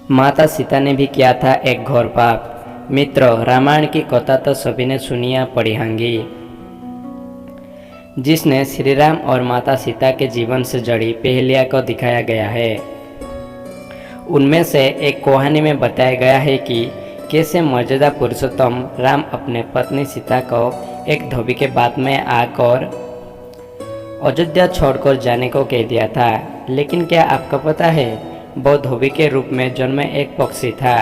माता सीता ने भी किया था एक घोर पाप। मित्रों, रामायण की कथा तो सभी ने सुनी या पढ़ी होंगी, जिसने श्री राम और माता सीता के जीवन से जुड़ी पहेलियां को दिखाया गया है। उनमें से एक कहानी में बताया गया है कि कैसे मर्यादा पुरुषोत्तम राम अपने पत्नी सीता को एक धोबी के बात में आकर अयोध्या छोड़कर जाने को कह दिया था। लेकिन क्या आपको पता है, वो धोबी के रूप में जन्मे एक पक्षी था,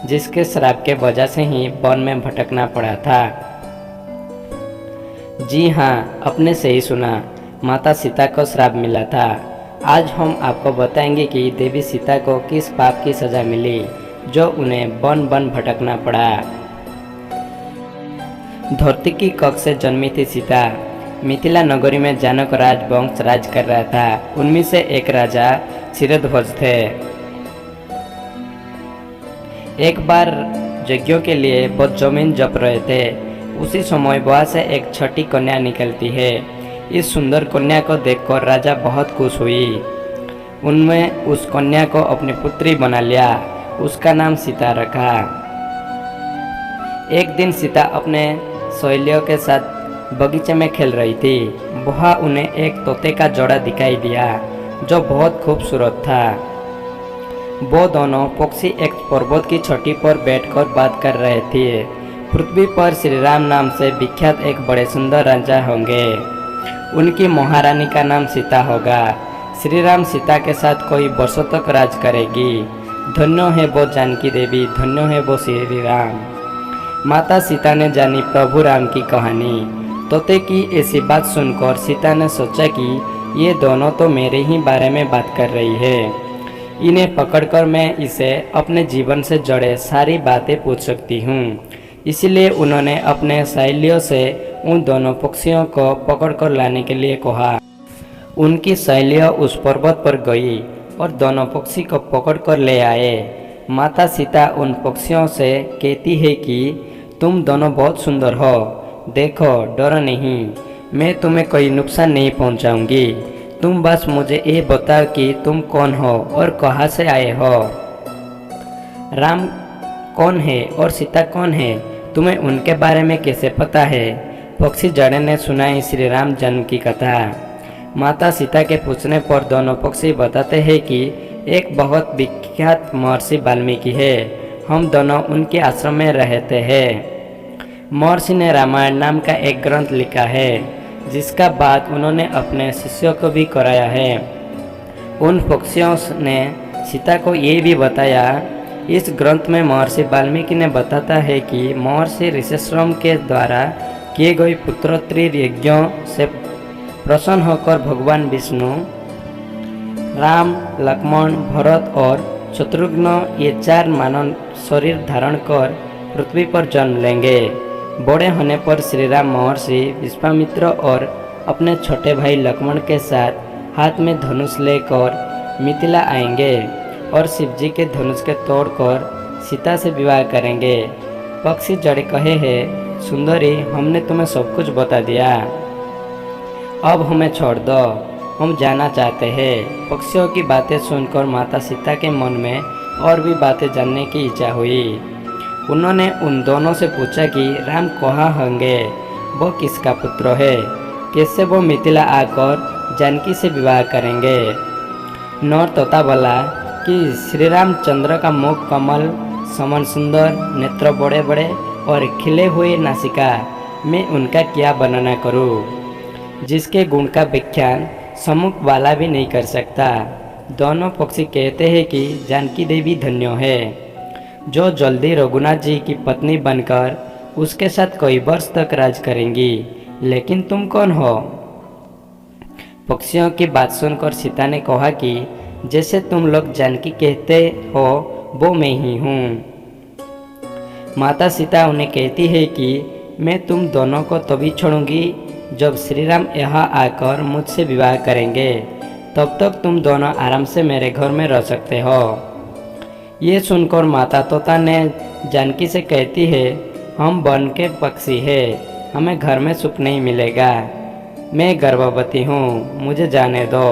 जिसके श्राप के वजह से ही वन में भटकना पड़ा था। जी हाँ, आपने सही सुना, माता सीता को श्राप मिला था। आज हम आपको बताएंगे कि देवी सीता को किस पाप की सजा मिली, जो उन्हें वन वन भटकना पड़ा। धरती की कख से जन्मी थी सीता। मिथिला नगरी में जानक राजवंश राज कर रहा था। उनमें से एक राजा क्षीरध्वज थे। एक बार यज्ञों के लिए वो जमीन जप रहे थे। उसी समय वहाँ से एक छठी कन्या निकलती है। इस सुंदर कन्या को देखकर राजा बहुत खुश हुई। उनमें उस कन्या को अपनी पुत्री बना लिया। उसका नाम सीता रखा। एक दिन सीता अपने सहेलियों के साथ बगीचे में खेल रही थी। वहाँ उन्हें एक तोते का जोड़ा दिखाई दिया, जो बहुत खूबसूरत था। वो दोनों पक्षी एक पर्वत की चोटी पर बैठकर बात कर रहे थे। पृथ्वी पर श्री राम नाम से विख्यात एक बड़े सुंदर राजा होंगे। उनकी महारानी का नाम सीता होगा। श्री राम सीता के साथ कोई वर्षों तक राज करेगी। धन्य है वो जानकी देवी, धन्य है वो श्री राम। माता सीता ने जानी प्रभु राम की कहानी। तोते की ऐसी बात सुनकर सीता ने सोचा कि ये दोनों तो मेरे ही बारे में बात कर रही है। इन्हें पकड़कर मैं इसे अपने जीवन से जुड़े सारी बातें पूछ सकती हूँ। इसलिए उन्होंने अपने सहेलियों से उन दोनों पक्षियों को पकड़कर लाने के लिए कहा। उनकी सहेलियाँ उस पर्वत पर गई और दोनों पक्षी को पकड़कर ले आए। माता सीता उन पक्षियों से कहती है कि तुम दोनों बहुत सुंदर हो, देखो डरो नहीं, मैं तुम्हें कोई नुकसान नहीं पहुंचाऊंगी। तुम बस मुझे ये बताओ कि तुम कौन हो और कहाँ से आए हो। राम कौन है और सीता कौन है, तुम्हें उनके बारे में कैसे पता है। पक्षी जड़े ने सुनाई श्री राम जन्म की कथा। माता सीता के पूछने पर दोनों पक्षी बताते हैं कि एक बहुत विख्यात महर्षि वाल्मीकि है। हम दोनों उनके आश्रम में रहते हैं। महर्षि ने रामायण नाम का एक ग्रंथ लिखा है, जिसका बात उन्होंने अपने शिष्यों को भी कराया है। उन पक्षियों ने सीता को ये भी बताया। इस ग्रंथ में महर्षि वाल्मीकि ने बताता है कि महर्षि ऋषिश्रम के द्वारा किए गए पुत्रोत्री यज्ञों से प्रसन्न होकर भगवान विष्णु राम, लक्ष्मण, भरत और शत्रुघ्न ये 4 मानव शरीर धारण कर पृथ्वी पर जन्म लेंगे। बड़े होने पर श्री राम महर्षि विश्वामित्र और अपने छोटे भाई लक्ष्मण के साथ हाथ में धनुष लेकर मिथिला आएंगे और शिव जी के धनुष के तोड़कर सीता से विवाह करेंगे। पक्षी जड़े कहे हैं, सुंदरी, हमने तुम्हें सब कुछ बता दिया, अब हमें छोड़ दो, हम जाना चाहते हैं। पक्षियों की बातें सुनकर माता सीता के मन में और भी बातें जानने की इच्छा हुई। उन्होंने उन दोनों से पूछा कि राम कहाँ होंगे, वो किसका पुत्र है, कैसे वो मिथिला आकर जानकी से विवाह करेंगे। नौर तोता बोला कि श्री रामचंद्र का मुख कमल समान सुंदर, नेत्र बड़े बड़े और खिले हुए नासिका, मैं उनका क्या वर्णना करूं, जिसके गुण का व्याख्यान सम्मुख वाला भी नहीं कर सकता। दोनों पक्षी कहते हैं कि जानकी देवी धन्य है, जो जल्दी रघुनाथ जी की पत्नी बनकर उसके साथ कई वर्ष तक राज करेंगी। लेकिन तुम कौन हो। पक्षियों की बात सुनकर सीता ने कहा कि जैसे तुम लोग जानकी कहते हो, वो मैं ही हूँ। माता सीता उन्हें कहती है कि मैं तुम दोनों को तभी छोड़ूंगी जब श्री राम यहाँ आकर मुझसे विवाह करेंगे। तब तक तुम दोनों आराम से मेरे घर में रह सकते हो। ये सुनकर माता तोता ने जानकी से कहती है, हम वन के पक्षी हैं, हमें घर में सुख नहीं मिलेगा। मैं गर्भवती हूँ, मुझे जाने दो।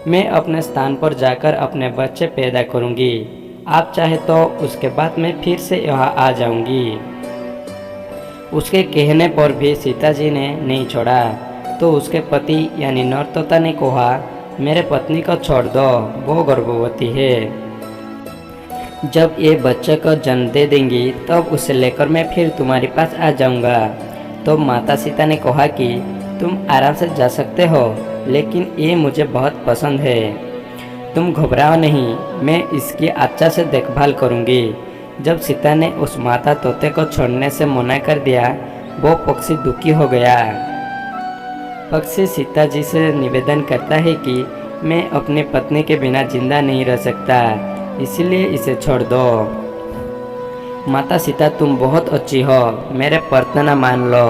मैं अपने स्थान पर जाकर अपने बच्चे पैदा करूँगी आप चाहे तो उसके बाद मैं फिर से यहाँ आ जाऊंगी। उसके कहने पर भी सीता जी ने नहीं छोड़ा तो उसके पति यानी नरतोता ने कहा, मेरे पत्नी को छोड़ दो, वो गर्भवती है। जब ये बच्चे को जन्म दे देंगी तब उसे लेकर मैं फिर तुम्हारे पास आ जाऊंगा। तो माता सीता ने कहा कि तुम आराम से जा सकते हो, लेकिन ये मुझे बहुत पसंद है, तुम घबराओ नहीं, मैं इसकी अच्छा से देखभाल करूंगी। जब सीता ने उस माता तोते को छोड़ने से मना कर दिया, वो पक्षी दुखी हो गया। पक्षी सीता जी से निवेदन करता है कि मैं अपनी पत्नी के बिना जिंदा नहीं रह सकता, इसलिए इसे छोड़ दो। माता सीता तुम बहुत अच्छी हो, मेरे प्रार्थना मान लो।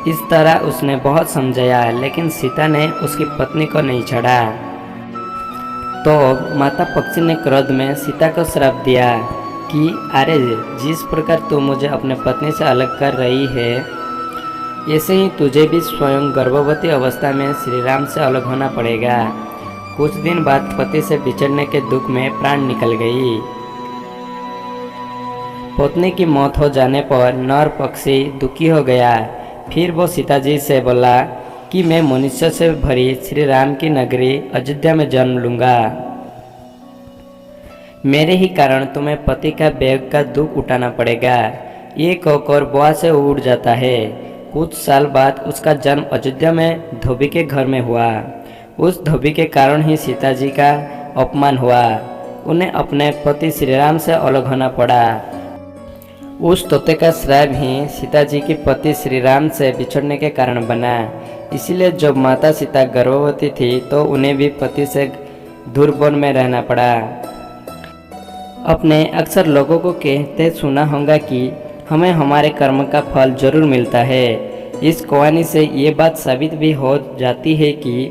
इस तरह उसने बहुत समझाया, लेकिन सीता ने उसकी पत्नी को नहीं छोड़ा। तो माता पक्षी ने क्रोध में सीता को श्राप दिया कि अरे जिस प्रकार तू मुझे अपने पत्नी से अलग कर रही है, ऐसे ही तुझे भी स्वयं गर्भवती अवस्था में श्री राम से अलग होना पड़ेगा। कुछ दिन बाद पति से बिछड़ने के दुख में प्राण निकल गई। पत्नी की मौत हो जाने पर नर पक्षी दुखी हो गया। फिर वो सीता जी से बोला कि मैं मनुष्य से भरी श्री राम की नगरी अयोध्या में जन्म लूंगा। मेरे ही कारण तुम्हें पति का बैग का दुख उठाना पड़ेगा। ये कहकर बुआ से उड़ जाता है। कुछ साल बाद उसका जन्म अयोध्या में धोबी के घर में हुआ। उस धोबी के कारण ही सीता जी का अपमान हुआ। उन्हें अपने पति श्री राम से अलग होना पड़ा। उस तोते का श्राप ही सीता जी के पति श्री राम से बिछड़ने के कारण बना। इसलिए जब माता सीता गर्भवती थी तो उन्हें भी पति से दूर वन में रहना पड़ा। अपने अक्सर लोगों को कहते सुना होगा कि हमें हमारे कर्म का फल जरूर मिलता है। इस कहानी से ये बात साबित भी हो जाती है कि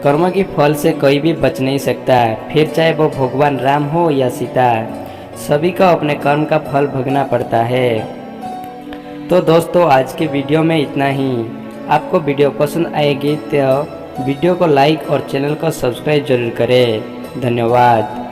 कर्म के फल से कोई भी बच नहीं सकता, फिर चाहे वो भगवान राम हो या सीता, सभी को अपने कर्म का फल भोगना पड़ता है। तो दोस्तों आज के वीडियो में इतना ही। आपको वीडियो पसंद आएगी तो वीडियो को लाइक और चैनल को सब्सक्राइब जरूर करें। धन्यवाद।